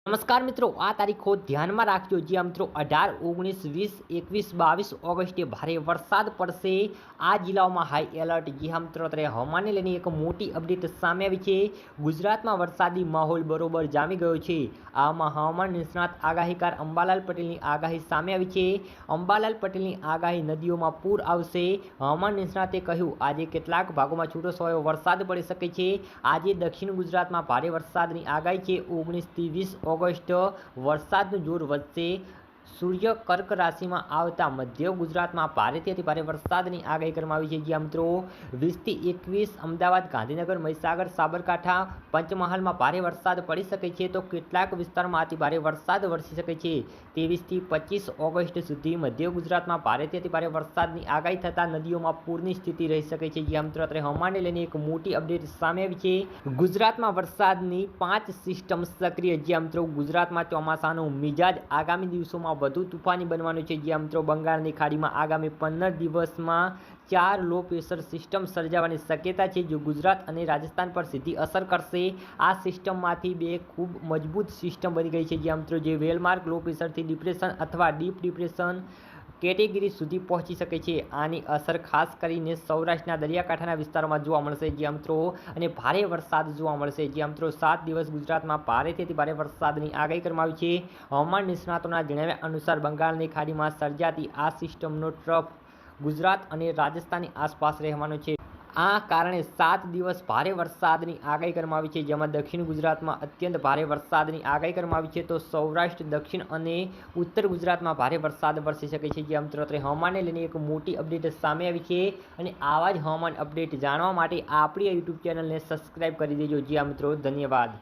નમસ્કાર મિત્રો, આ તારીખો ધ્યાનમાં રાખજો. જ્યાં મિત્રો 18, 19, 20, 21, 22 ઓગસ્ટે ભારે વરસાદ પડશે. આ જિલ્લાઓમાં હાઈ એલર્ટ. જી હા મિત્રો, અત્યારે હવામાનને લઈને એક મોટી અપડેટ સામે આવી છે. ગુજરાતમાં વરસાદી માહોલ બરોબર જામી ગયો છે. આમાં હવામાન નિષ્ણાત આગાહીકાર અંબાલાલ પટેલની આગાહી સામે આવી છે. અંબાલાલ પટેલની આગાહી, નદીઓમાં પૂર આવશે. હવામાન નિષ્ણાતે કહ્યું, આજે કેટલાક ભાગોમાં છૂટોછવાયો વરસાદ પડી શકે છે. આજે દક્ષિણ ગુજરાતમાં ભારે વરસાદની આગાહી છે. 19 થી 20 ઓગસ્ટ વરસાદનું જોર વધશે. સૂર્ય કર્ક રાશિમાં આવતા મધ્ય ગુજરાતમાં ભારેથી અતિ ભારે વરસાદની આગાહી કરવામાં આવી છે. જ્યાં મિત્રો 20 થી 21 અમદાવાદ, ગાંધીનગર, મહીસાગર, સાબરકાંઠા, પંચમહાલમાં ભારે વરસાદ પડી શકે છે. તો કેટલાક વિસ્તારમાં અતિ ભારે વરસાદ વરસી શકે છે. 23 થી 25 ઓગસ્ટ સુધી મધ્ય ગુજરાતમાં ભારેથી અતિ ભારે વરસાદની આગાહી થતાં નદીઓમાં પૂરની સ્થિતિ રહી શકે છે. જ્યાં મિત્રો અત્યારે હવામાનને લઈને એક મોટી અપડેટ સામે આવી છે. ગુજરાતમાં વરસાદની 5 સિસ્ટમ સક્રિય. જ્યાં મિત્રો ગુજરાતમાં ચોમાસાનો મિજાજ આગામી દિવસોમાં વધુ તૂફાની બનવાનું છે. જ્યાં મિત્રો બંગાળની ખાડીમાં આગામી 15 દિવસમાં 4 લો પ્રેશર સિસ્ટમ સર્જાવાની શક્યતા છે, જે ગુજરાત અને રાજસ્થાન પર સીધી અસર કરશે. આ સિસ્ટમમાંથી 2 ખૂબ મજબૂત સિસ્ટમ બની ગઈ છે. જ્યાં મિત્રો જે વેલમાર્ક લો પ્રેશરથી ડિપ્રેશન અથવા ડીપ ડિપ્રેશન કેટેગરી સુધી પહોંચી શકે છે. આની અસર ખાસ કરીને સૌરાષ્ટ્રના દરિયાકાંઠાના વિસ્તારોમાં જોવા મળશે. જ્યાં મિત્રો અને ભારે વરસાદ જોવા મળશે. જ્યાં મિત્રો 7 દિવસ ગુજરાતમાં ભારેથી ભારે વરસાદની આગાહી કરવામાં આવી છે. હવામાન નિષ્ણાતોના જણાવ્યા અનુસાર બંગાળની ખાડીમાં સર્જાતી આ સિસ્ટમનો ટ્રફ ગુજરાત અને રાજસ્થાનની આસપાસ રહેવાનો છે. આ કારણે 7 દિવસ ભારે વરસાદની આગાહી કરવામાં આવી છે. જેમાં દક્ષિણ ગુજરાતમાં અત્યંત ભારે વરસાદની આગાહી કરવામાં આવી છે. તો સૌરાષ્ટ્ર, દક્ષિણ અને ઉત્તર ગુજરાતમાં ભારે વરસાદ વરસી શકે છે. જ્યાં મિત્રો હવામાનને લઈને એક મોટી અપડેટ સામે આવી છે. અને આવા જ હવામાન અપડેટ જાણવા માટે આપણી યુટ્યુબ ચેનલને સબસ્ક્રાઈબ કરી દેજો. જ્યાં મિત્રો ધન્યવાદ.